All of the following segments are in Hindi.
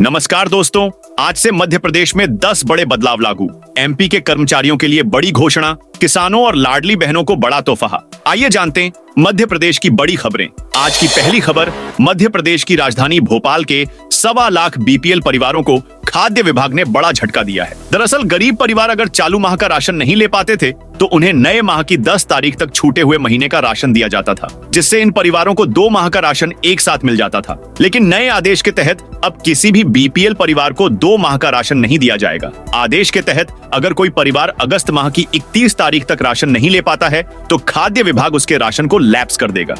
नमस्कार दोस्तों, आज से मध्य प्रदेश में 10 बड़े बदलाव लागू। एमपी के कर्मचारियों के लिए बड़ी घोषणा, किसानों और लाडली बहनों को बड़ा तोहफा। आइए जानते हैं मध्य प्रदेश की बड़ी खबरें। आज की पहली खबर, मध्य प्रदेश की राजधानी भोपाल के 1.25 लाख बीपीएल परिवारों को खाद्य विभाग ने बड़ा झटका दिया है। दरअसल गरीब परिवार अगर चालू माह का राशन नहीं ले पाते थे तो उन्हें नए माह की 10 तारीख तक छूटे हुए महीने का राशन दिया जाता था, जिससे इन परिवारों को 2 माह का राशन एक साथ मिल जाता था। लेकिन नए आदेश के तहत अब किसी भी बीपीएल परिवार को 2 माह का राशन नहीं दिया जाएगा। आदेश के तहत अगर कोई परिवार अगस्त माह की 31 तारीख तक राशन नहीं ले पाता है तो खाद्य विभाग उसके राशन को लैप्स कर देगा।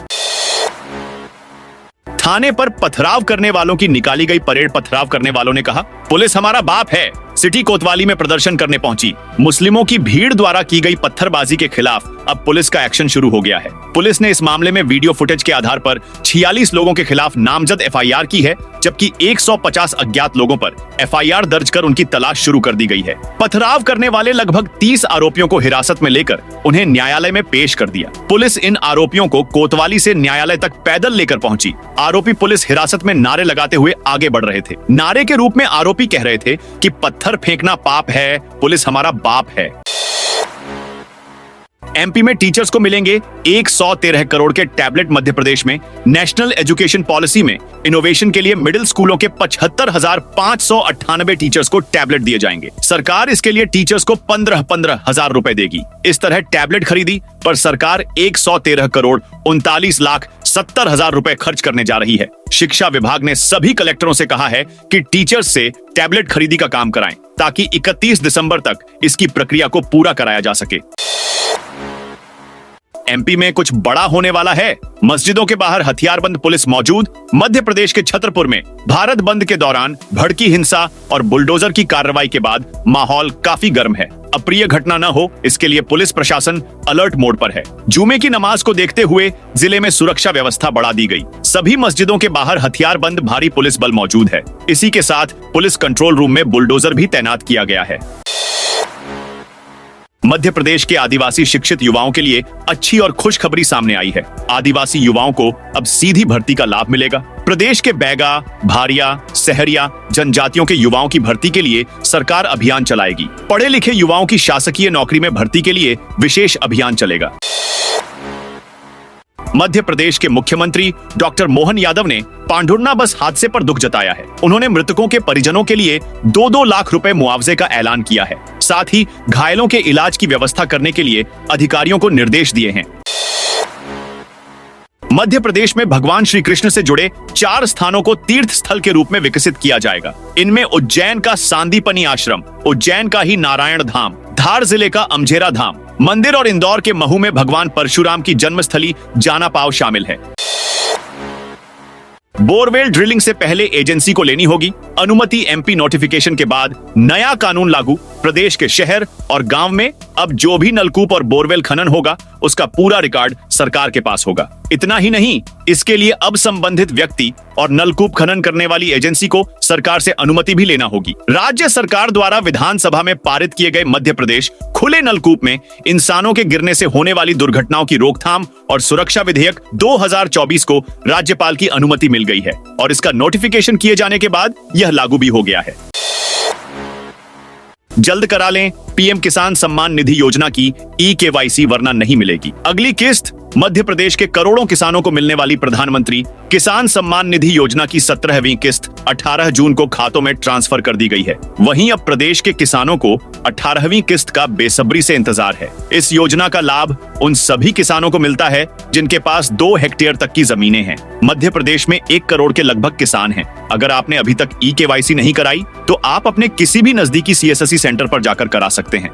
थाने पर पथराव करने वालों की निकाली गई परेड। पथराव करने वालों ने कहा, पुलिस हमारा बाप है। सिटी कोतवाली में प्रदर्शन करने पहुंची मुस्लिमों की भीड़ द्वारा की गई पत्थरबाजी के खिलाफ अब पुलिस का एक्शन शुरू हो गया है। पुलिस ने इस मामले में वीडियो फुटेज के आधार पर 46 लोगों के खिलाफ नामजद एफआईआर की है, जबकि 150 अज्ञात लोगों पर एफआईआर दर्ज कर उनकी तलाश शुरू कर दी गई है। पथराव करने वाले लगभग 30 आरोपियों को हिरासत में लेकर उन्हें न्यायालय में पेश कर दिया। पुलिस इन आरोपियों को कोतवाली से न्यायालय तक पैदल लेकर पहुंची। आरोपी पुलिस हिरासत में नारे लगाते हुए आगे बढ़ रहे थे। नारे के रूप में आरोपी कह रहे थे कि पत्थर फेंकना पाप है, पुलिस हमारा बाप है। एमपी में टीचर्स को मिलेंगे 113 करोड़ के टैबलेट। मध्य प्रदेश में नेशनल एजुकेशन पॉलिसी में इनोवेशन के लिए मिडिल स्कूलों के 75,598 टीचर्स को टैबलेट दिए जाएंगे। सरकार इसके लिए टीचर्स को 15 हजार रुपए देगी। इस तरह टैबलेट खरीदी पर सरकार 113 करोड़ 39,70,000 रुपए खर्च करने जा रही है। शिक्षा विभाग ने सभी कलेक्टरों से कहा है कि टीचर्स से टैबलेट खरीदी का काम कराएं, ताकि 31 दिसंबर तक इसकी प्रक्रिया को पूरा कराया जा सके। एमपी में कुछ बड़ा होने वाला है। मस्जिदों के बाहर हथियारबंद पुलिस मौजूद। मध्य प्रदेश के छतरपुर में भारत बंद के दौरान भड़की हिंसा और बुलडोजर की कार्रवाई के बाद माहौल काफी गर्म है। अप्रिय घटना न हो, इसके लिए पुलिस प्रशासन अलर्ट मोड पर है। जुमे की नमाज को देखते हुए जिले में सुरक्षा व्यवस्था बढ़ा दी गई। सभी मस्जिदों के बाहर हथियारबंद भारी पुलिस बल मौजूद है। इसी के साथ पुलिस कंट्रोल रूम में बुलडोजर भी तैनात किया गया है। मध्य प्रदेश के आदिवासी शिक्षित युवाओं के लिए अच्छी और खुशखबरी सामने आई है। आदिवासी युवाओं को अब सीधी भर्ती का लाभ मिलेगा। प्रदेश के बैगा, भारिया, सहरिया जनजातियों के युवाओं की भर्ती के लिए सरकार अभियान चलाएगी। पढ़े लिखे युवाओं की शासकीय नौकरी में भर्ती के लिए विशेष अभियान चलेगा। मध्य प्रदेश के मुख्यमंत्री डॉक्टर मोहन यादव ने पांढुर्णा बस हादसे पर दुख जताया है। उन्होंने मृतकों के परिजनों के लिए 2-2 लाख रुपए मुआवजे का ऐलान किया है। साथ ही घायलों के इलाज की व्यवस्था करने के लिए अधिकारियों को निर्देश दिए हैं। मध्य प्रदेश में भगवान श्री कृष्ण से जुड़े 4 स्थानों को तीर्थ स्थल के रूप में विकसित किया जाएगा। इनमें उज्जैन का सांदीपनी आश्रम, उज्जैन का ही नारायण धाम, धार जिले का अमझेरा धाम मंदिर और इंदौर के महू में भगवान परशुराम की जन्मस्थली जाना पाव शामिल है। बोरवेल ड्रिलिंग से पहले एजेंसी को लेनी होगी अनुमति। एमपी नोटिफिकेशन के बाद नया कानून लागू। प्रदेश के शहर और गांव में अब जो भी नलकूप और बोरवेल खनन होगा उसका पूरा रिकॉर्ड सरकार के पास होगा। इतना ही नहीं, इसके लिए अब संबंधित व्यक्ति और नलकूप खनन करने वाली एजेंसी को सरकार से अनुमति भी लेना होगी। राज्य सरकार द्वारा विधानसभा में पारित किए गए मध्य प्रदेश खुले नलकूप में इंसानों के गिरने से होने वाली दुर्घटनाओं की रोकथाम और सुरक्षा विधेयक 2024 को राज्यपाल की अनुमति मिल गई है और इसका नोटिफिकेशन किए जाने के बाद यह लागू भी हो गया है। जल्द करा लें पीएम किसान सम्मान निधि योजना की ई-केवाईसी, वरना नहीं मिलेगी। अगली किस्त मध्य प्रदेश के करोड़ों किसानों को मिलने वाली प्रधानमंत्री किसान सम्मान निधि योजना की 17वीं किस्त 18 जून को खातों में ट्रांसफर कर दी गई है। वहीं अब प्रदेश के किसानों को 18वीं किस्त का बेसब्री से इंतजार है। इस योजना का लाभ उन सभी किसानों को मिलता है जिनके पास 2 हेक्टेयर तक की जमीनें हैं। मध्य प्रदेश में 1 करोड़ के लगभग किसान हैं। अगर आपने अभी तक ई-केवाईसी नहीं कराई तो आप अपने किसी भी नजदीकी सीएससी सेंटर पर जाकर करा सकते हैं।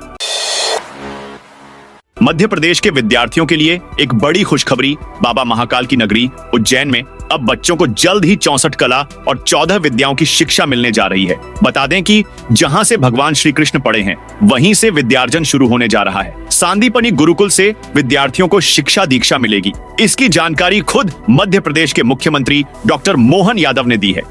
मध्य प्रदेश के विद्यार्थियों के लिए एक बड़ी खुशखबरी। बाबा महाकाल की नगरी उज्जैन में अब बच्चों को जल्द ही 64 कला और 14 विद्याओं की शिक्षा मिलने जा रही है। बता दें कि जहां से भगवान श्री कृष्ण पढ़े हैं वहीं से विद्यार्जन शुरू होने जा रहा है। सांदीपनी गुरुकुल से विद्यार्थियों को शिक्षा दीक्षा मिलेगी। इसकी जानकारी खुद मध्य प्रदेश के मुख्यमंत्री डॉक्टर मोहन यादव ने दी है।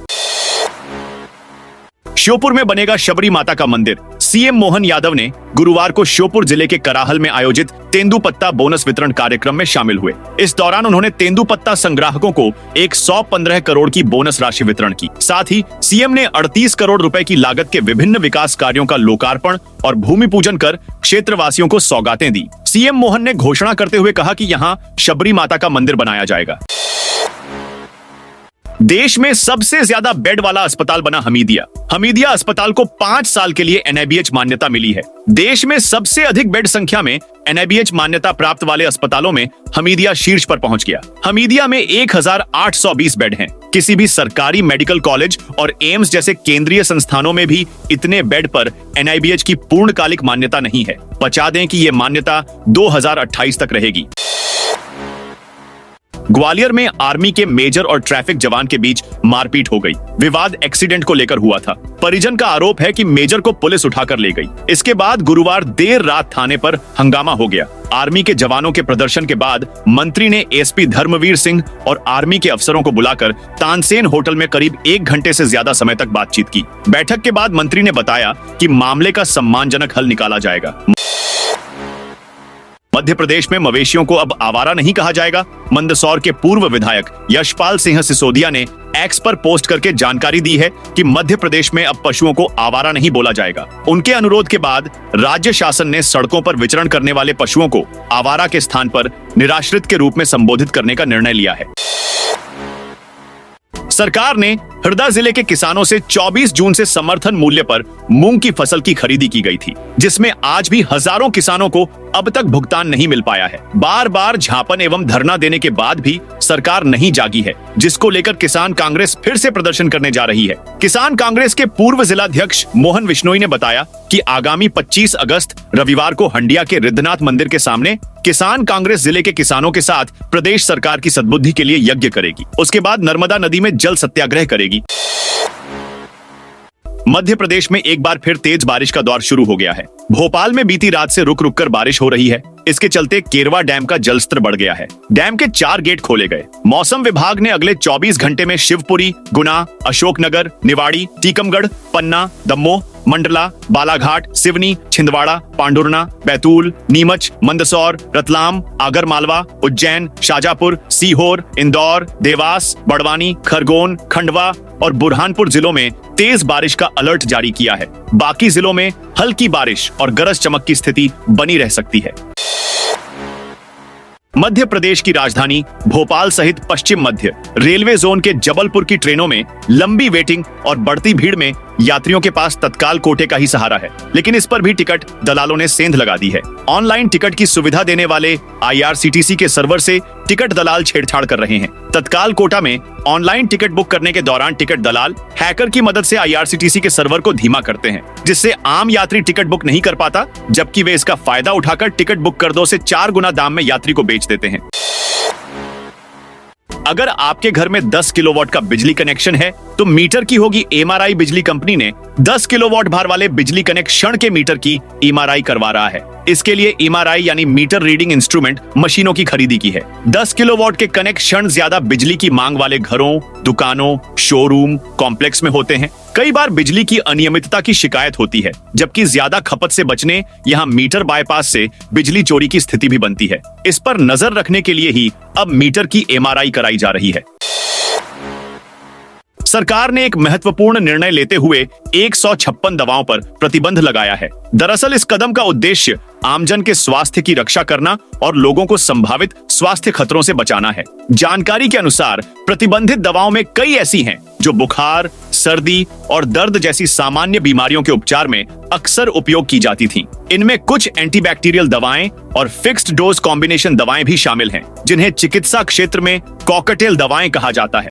श्योपुर में बनेगा शबरी माता का मंदिर। सीएम मोहन यादव ने गुरुवार को श्योपुर जिले के कराहल में आयोजित तेंदुपत्ता बोनस वितरण कार्यक्रम में शामिल हुए। इस दौरान उन्होंने तेंदुपत्ता संग्राहकों को एक 115 करोड़ की बोनस राशि वितरण की। साथ ही सीएम ने 38 करोड़ रुपए की लागत के विभिन्न विकास कार्यों का लोकार्पण और भूमि पूजन कर क्षेत्रवासियों को सौगातें दी। सीएम मोहन ने घोषणा करते हुए कहा कि यहां शबरी माता का मंदिर बनाया जाएगा। देश में सबसे ज्यादा बेड वाला अस्पताल बना हमीदिया। हमीदिया अस्पताल को 5 साल के लिए एनएबीएच मान्यता मिली है। देश में सबसे अधिक बेड संख्या में एनएबीएच मान्यता प्राप्त वाले अस्पतालों में हमीदिया शीर्ष पर पहुंच गया। हमीदिया में 1820 बेड हैं। किसी भी सरकारी मेडिकल कॉलेज और एम्स जैसे केंद्रीय संस्थानों में भी इतने बेड पर एनएबीएच की पूर्णकालिक मान्यता नहीं है। बता दें कि ये मान्यता 2028 तक रहेगी। ग्वालियर में आर्मी के मेजर और ट्रैफिक जवान के बीच मारपीट हो गई। विवाद एक्सीडेंट को लेकर हुआ था। परिजन का आरोप है कि मेजर को पुलिस उठाकर ले गई। इसके बाद गुरुवार देर रात थाने पर हंगामा हो गया। आर्मी के जवानों के प्रदर्शन के बाद मंत्री ने एसपी धर्मवीर सिंह और आर्मी के अफसरों को बुलाकर तानसेन होटल में करीब 1 घंटे से ज्यादा समय तक बातचीत की। बैठक के बाद मंत्री ने बताया कि मामले का सम्मानजनक हल निकाला जाएगा। मध्य प्रदेश में मवेशियों को अब आवारा नहीं कहा जाएगा। मंदसौर के पूर्व विधायक यशपाल सिंह सिसोदिया ने एक्स पर पोस्ट करके जानकारी दी है कि मध्य प्रदेश में अब पशुओं को आवारा नहीं बोला जाएगा। उनके अनुरोध के बाद राज्य शासन ने सड़कों पर विचरण करने वाले पशुओं को आवारा के स्थान पर निराश्रित के रूप में संबोधित करने का निर्णय लिया है। सरकार ने हरदा जिले के किसानों से 24 जून से समर्थन मूल्य पर मूंग की फसल की खरीदी की गई थी, जिसमें आज भी हजारों किसानों को अब तक भुगतान नहीं मिल पाया है। बार बार झापन एवं धरना देने के बाद भी सरकार नहीं जागी है, जिसको लेकर किसान कांग्रेस फिर से प्रदर्शन करने जा रही है। किसान कांग्रेस के पूर्व जिलाध्यक्ष मोहन विश्नोई ने बताया कि आगामी 25 अगस्त रविवार को हंडिया के रिद्धनाथ मंदिर के सामने किसान कांग्रेस जिले के किसानों के साथ प्रदेश सरकार की सद्बुद्धि के लिए यज्ञ करेगी। उसके बाद नर्मदा नदी में जल सत्याग्रह करेगी। मध्य प्रदेश में एक बार फिर तेज बारिश का दौर शुरू हो गया है। भोपाल में बीती रात से रुक रुक कर बारिश हो रही है। इसके चलते केरवा डैम का जलस्तर बढ़ गया है। डैम के 4 गेट खोले गए। मौसम विभाग ने अगले 24 घंटे में शिवपुरी, गुना, अशोकनगर, निवाड़ी, टीकमगढ़, पन्ना, दमोह, मंडला, बालाघाट, सिवनी, छिंदवाड़ा, पांडुरना, बैतूल, नीमच, मंदसौर, रतलाम, आगरमालवा, उज्जैन, शाजापुर, सीहोर, इंदौर, देवास, बड़वानी, खरगोन, खंडवा और बुरहानपुर जिलों में तेज बारिश का अलर्ट जारी किया है। बाकी जिलों में हल्की बारिश और गरज चमक की स्थिति बनी रह सकती है। मध्य प्रदेश की राजधानी भोपाल सहित पश्चिम मध्य रेलवे जोन के जबलपुर की ट्रेनों में लंबी वेटिंग और बढ़ती भीड़ में यात्रियों के पास तत्काल कोटे का ही सहारा है, लेकिन इस पर भी टिकट दलालों ने सेंध लगा दी है। ऑनलाइन टिकट की सुविधा देने वाले आईआरसीटीसी के सर्वर से टिकट दलाल छेड़छाड़ कर रहे हैं। तत्काल कोटा में ऑनलाइन टिकट बुक करने के दौरान टिकट दलाल हैकर की मदद से आईआरसीटीसी के सर्वर को धीमा करते हैं, जिससे आम यात्री टिकट बुक नहीं कर पाता, जबकि वे इसका फायदा उठाकर टिकट बुक कर दो से 4 गुना दाम में यात्री को बेच देते हैं। अगर आपके घर में 10 किलोवाट का बिजली कनेक्शन है तो मीटर की होगी एमआरआई। बिजली कंपनी ने 10 किलोवाट भार वाले बिजली कनेक्शन के मीटर की एमआरआई करवा रहा है। इसके लिए एमआरआई यानी मीटर रीडिंग इंस्ट्रूमेंट मशीनों की खरीदी की है। 10 किलोवाट के कनेक्शन ज्यादा बिजली की मांग वाले घरों, दुकानों, शोरूम, कॉम्प्लेक्स में होते हैं। कई बार बिजली की अनियमितता की शिकायत होती है, जबकि ज्यादा खपत से बचने यहाँ मीटर बाईपास से बिजली चोरी की स्थिति भी बनती है। इस पर नजर रखने के लिए ही अब मीटर की एमआरआई कराई जा रही है। सरकार ने एक महत्वपूर्ण निर्णय लेते हुए 156 दवाओं पर प्रतिबंध लगाया है। दरअसल इस कदम का उद्देश्य आमजन के स्वास्थ्य की रक्षा करना और लोगों को संभावित स्वास्थ्य खतरों से बचाना है। जानकारी के अनुसार प्रतिबंधित दवाओं में कई ऐसी हैं जो बुखार, सर्दी और दर्द जैसी सामान्य बीमारियों के उपचार में अक्सर उपयोग की जाती थीं। इनमें कुछ एंटीबैक्टीरियल दवाएं और फिक्स्ड डोज कॉम्बिनेशन दवाएं भी शामिल हैं, जिन्हें चिकित्सा क्षेत्र में कॉकटेल दवाएं कहा जाता है।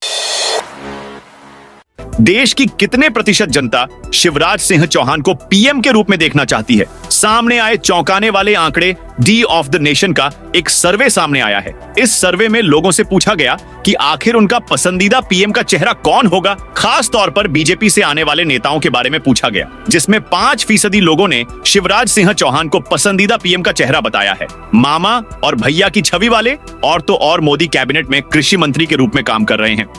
देश की कितने प्रतिशत जनता शिवराज सिंह चौहान को पीएम के रूप में देखना चाहती है? सामने आए चौंकाने वाले आंकड़े डी ऑफ द नेशन का एक सर्वे सामने आया है। इस सर्वे में लोगों से पूछा गया कि आखिर उनका पसंदीदा पीएम का चेहरा कौन होगा। खास तौर पर बीजेपी से आने वाले नेताओं के बारे में पूछा गया, जिसमें 5% लोगों ने शिवराज सिंह चौहान को पसंदीदा पीएम का चेहरा बताया है। मामा और भैया की छवि वाले, और तो और मोदी कैबिनेट में कृषि मंत्री के रूप में काम कर रहे हैं।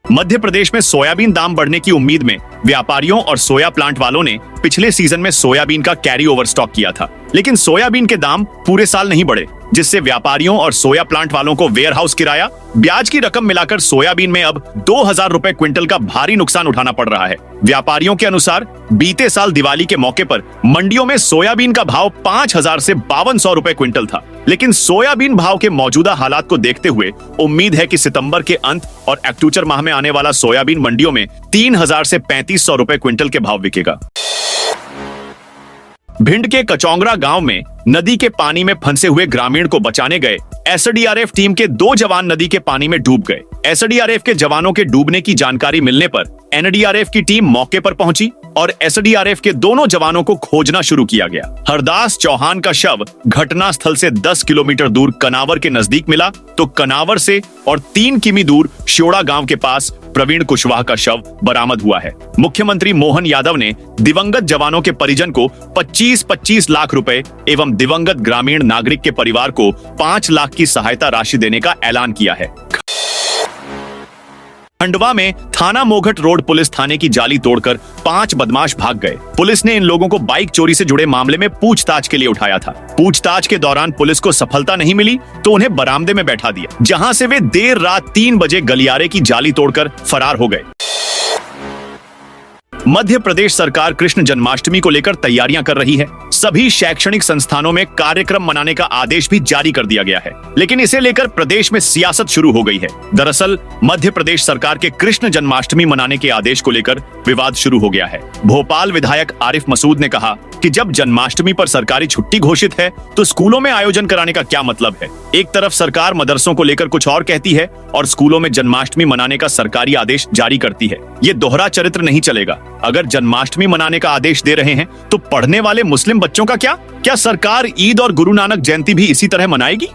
मध्य प्रदेश में सोयाबीन दाम बढ़ने की उम्मीद में व्यापारियों और सोया प्लांट वालों ने पिछले सीजन में सोयाबीन का कैरी ओवर स्टॉक किया था, लेकिन सोयाबीन के दाम पूरे साल नहीं बढ़े, जिससे व्यापारियों और सोया प्लांट वालों को वेयर हाउस किराया, ब्याज की रकम मिलाकर सोयाबीन में अब 2000 रुपए क्विंटल का भारी नुकसान उठाना पड़ रहा है। व्यापारियों के अनुसार बीते साल दिवाली के मौके पर मंडियों में सोयाबीन का भाव 5000 से 5200 रुपए क्विंटल था, लेकिन सोयाबीन भाव के मौजूदा हालात को देखते हुए उम्मीद है कि सितंबर के अंत और अक्टूबर माह में आने वाला सोयाबीन मंडियों में 3000 से 3500 रुपए क्विंटल के भाव बिकेगा। भिंड के कचौंगरा गांव में नदी के पानी में फंसे हुए ग्रामीण को बचाने गए एसडीआरएफ टीम के 2 जवान नदी के पानी में डूब गए। एसडीआरएफ के जवानों के डूबने की जानकारी मिलने पर एनडीआरएफ की टीम मौके पर पहुंची और एसडीआरएफ के दोनों जवानों को खोजना शुरू किया गया। हरदास चौहान का शव घटना स्थल से 10 किलोमीटर दूर कनावर के नजदीक मिला, तो कनावर से और 3 किमी दूर श्योड़ा गांव के पास प्रवीण कुशवाहा का शव बरामद हुआ है। मुख्यमंत्री मोहन यादव ने दिवंगत जवानों के परिजन को 25-25 लाख रुपए एवं दिवंगत ग्रामीण नागरिक के परिवार को 5 लाख की सहायता राशि देने का ऐलान किया है। खंडवा में थाना मोघट रोड पुलिस थाने की जाली तोड़कर 5 बदमाश भाग गए। पुलिस ने इन लोगों को बाइक चोरी से जुड़े मामले में पूछताछ के लिए उठाया था। पूछताछ के दौरान पुलिस को सफलता नहीं मिली तो उन्हें बरामदे में बैठा दिया, जहां से वे देर रात 3 बजे गलियारे की जाली तोड़कर फरार हो गए। मध्य प्रदेश सरकार कृष्ण जन्माष्टमी को लेकर तैयारियां कर रही है। सभी शैक्षणिक संस्थानों में कार्यक्रम मनाने का आदेश भी जारी कर दिया गया है, लेकिन इसे लेकर प्रदेश में सियासत शुरू हो गई है। दरअसल मध्य प्रदेश सरकार के कृष्ण जन्माष्टमी मनाने के आदेश को लेकर विवाद शुरू हो गया है। भोपाल विधायक आरिफ मसूद ने कहा कि जब जन्माष्टमी पर सरकारी छुट्टी घोषित है तो स्कूलों में आयोजन कराने का क्या मतलब है। एक तरफ सरकार मदरसों को लेकर कुछ और कहती है और स्कूलों में जन्माष्टमी मनाने का सरकारी आदेश जारी करती है। ये दोहरा चरित्र नहीं चलेगा। अगर जन्माष्टमी मनाने का आदेश दे रहे हैं तो पढ़ने वाले मुस्लिम बच्चों का क्या सरकार ईद और गुरु नानक जयंती भी इसी तरह मनाएगी?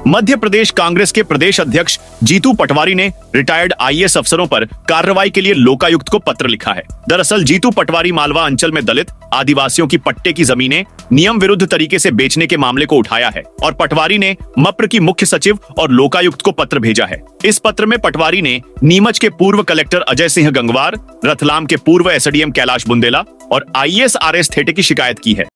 मध्य प्रदेश कांग्रेस के प्रदेश अध्यक्ष जीतू पटवारी ने रिटायर्ड आईएएस अफसरों पर कार्रवाई के लिए लोकायुक्त को पत्र लिखा है। दरअसल जीतू पटवारी मालवा अंचल में दलित आदिवासियों की पट्टे की जमीनें नियम विरुद्ध तरीके से बेचने के मामले को उठाया है और पटवारी ने मप्र की मुख्य सचिव और लोकायुक्त को पत्र भेजा है। इस पत्र में पटवारी ने नीमच के पूर्व कलेक्टर अजय सिंह गंगवार, रतलाम के पूर्व एसडीएम कैलाश बुंदेला और आईएएस आरएस थेटे की शिकायत की है।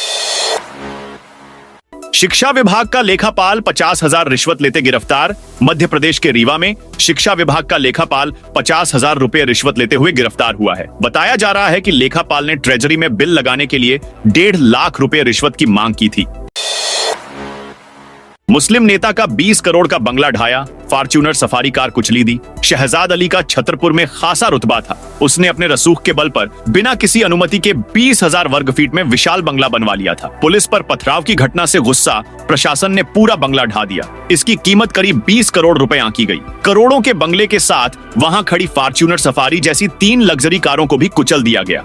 शिक्षा विभाग का लेखापाल 50,000 रिश्वत लेते गिरफ्तार। मध्य प्रदेश के रीवा में शिक्षा विभाग का लेखापाल 50,000 रुपए रिश्वत लेते हुए गिरफ्तार हुआ है। बताया जा रहा है कि लेखापाल ने ट्रेजरी में बिल लगाने के लिए 1.5 लाख रुपए रिश्वत की मांग की थी। मुस्लिम नेता का 20 करोड़ का बंगला ढाया, फॉर्च्यूनर सफारी कार कुचली दी। शहजाद अली का छतरपुर में खासा रुतबा था। उसने अपने रसूख के बल पर बिना किसी अनुमति के 20,000 वर्ग फीट में विशाल बंगला बनवा लिया था। पुलिस पर पथराव की घटना से गुस्सा प्रशासन ने पूरा बंगला ढा दिया। इसकी कीमत करीब 20 करोड़ रुपए आंकी गई। करोड़ों के बंगले के साथ वहां खड़ी फॉर्च्यूनर सफारी जैसी 3 लग्जरी कारों को भी कुचल दिया गया।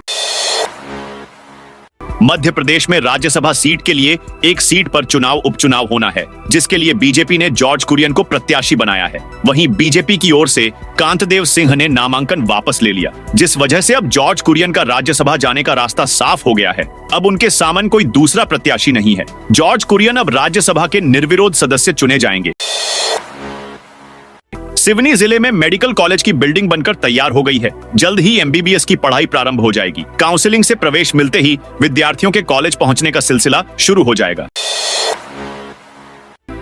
मध्य प्रदेश में राज्यसभा सीट के लिए एक सीट पर उपचुनाव होना है, जिसके लिए बीजेपी ने जॉर्ज कुरियन को प्रत्याशी बनाया है। वहीं बीजेपी की ओर से कांतदेव सिंह ने नामांकन वापस ले लिया, जिस वजह से अब जॉर्ज कुरियन का राज्यसभा जाने का रास्ता साफ हो गया है। अब उनके सामने कोई दूसरा प्रत्याशी नहीं है। जॉर्ज कुरियन अब राज्यसभा के निर्विरोध सदस्य चुने जाएंगे। सिवनी जिले में मेडिकल कॉलेज की बिल्डिंग बनकर तैयार हो गई है। जल्द ही एमबीबीएस की पढ़ाई प्रारंभ हो जाएगी। काउंसलिंग से प्रवेश मिलते ही विद्यार्थियों के कॉलेज पहुंचने का सिलसिला शुरू हो जाएगा।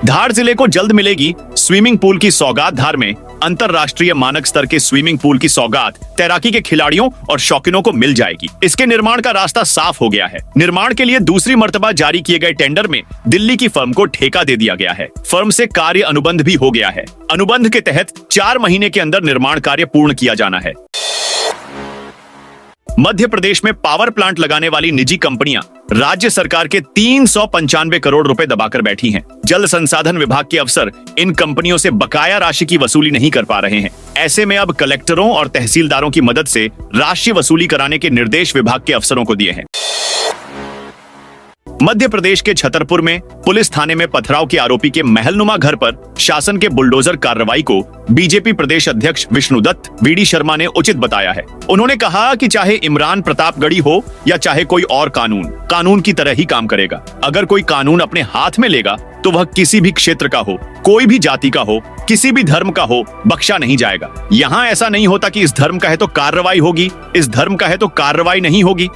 धार जिले को जल्द मिलेगी स्विमिंग पूल की सौगात। धार में अंतरराष्ट्रीय मानक स्तर के स्विमिंग पूल की सौगात तैराकी के खिलाड़ियों और शौकीनों को मिल जाएगी। इसके निर्माण का रास्ता साफ हो गया है। निर्माण के लिए दूसरी मर्तबा जारी किए गए टेंडर में दिल्ली की फर्म को ठेका दे दिया गया है। फर्म से कार्य अनुबंध भी हो गया है। अनुबंध के तहत 4 महीने के अंदर निर्माण कार्य पूर्ण किया जाना है। मध्य प्रदेश में पावर प्लांट लगाने वाली निजी कंपनियां राज्य सरकार के 395 करोड़ रुपए दबाकर बैठी हैं। जल संसाधन विभाग के अफसर इन कंपनियों से बकाया राशि की वसूली नहीं कर पा रहे हैं। ऐसे में अब कलेक्टरों और तहसीलदारों की मदद से राशि वसूली कराने के निर्देश विभाग के अफसरों को दिए हैं। मध्य प्रदेश के छतरपुर में पुलिस थाने में पथराव के आरोपी के महलनुमा घर पर शासन के बुलडोजर कार्रवाई को बीजेपी प्रदेश अध्यक्ष विष्णु दत्त वीडी शर्मा ने उचित बताया है। उन्होंने कहा कि चाहे इमरान प्रतापगढ़ी हो या चाहे कोई और कानून की तरह ही काम करेगा। अगर कोई कानून अपने हाथ में लेगा तो वह किसी भी क्षेत्र का हो, कोई भी जाति का हो, किसी भी धर्म का हो, बख्शा नहीं जाएगा। यहाँ ऐसा नहीं होता कि इस धर्म का है तो कार्रवाई होगी, इस धर्म का है तो कार्रवाई नहीं होगी।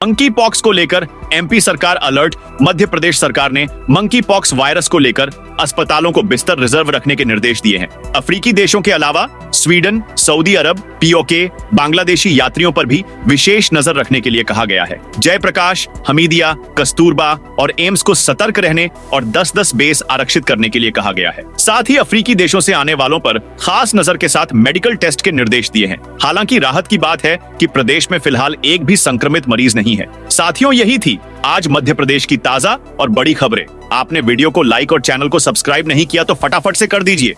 मंकी पॉक्स को लेकर एमपी सरकार अलर्ट। मध्य प्रदेश सरकार ने मंकी पॉक्स वायरस को लेकर अस्पतालों को बिस्तर रिजर्व रखने के निर्देश दिए हैं। अफ्रीकी देशों के अलावा स्वीडन, सऊदी अरब, पीओके, बांग्लादेशी यात्रियों पर भी विशेष नजर रखने के लिए कहा गया है। जयप्रकाश, हमीदिया, कस्तूरबा और एम्स को सतर्क रहने और 10-10 बेस आरक्षित करने के लिए कहा गया है। साथ ही अफ्रीकी देशों से आने वालों पर खास नजर के साथ मेडिकल टेस्ट के निर्देश दिए हैं। हालांकि राहत की बात है कि प्रदेश में फिलहाल एक भी संक्रमित मरीज नहीं है। साथियों, यही थी आज मध्य प्रदेश की ताजा और बड़ी खबरें। आपने वीडियो को लाइक और चैनल को सब्सक्राइब नहीं किया तो फटाफट से कर दीजिए।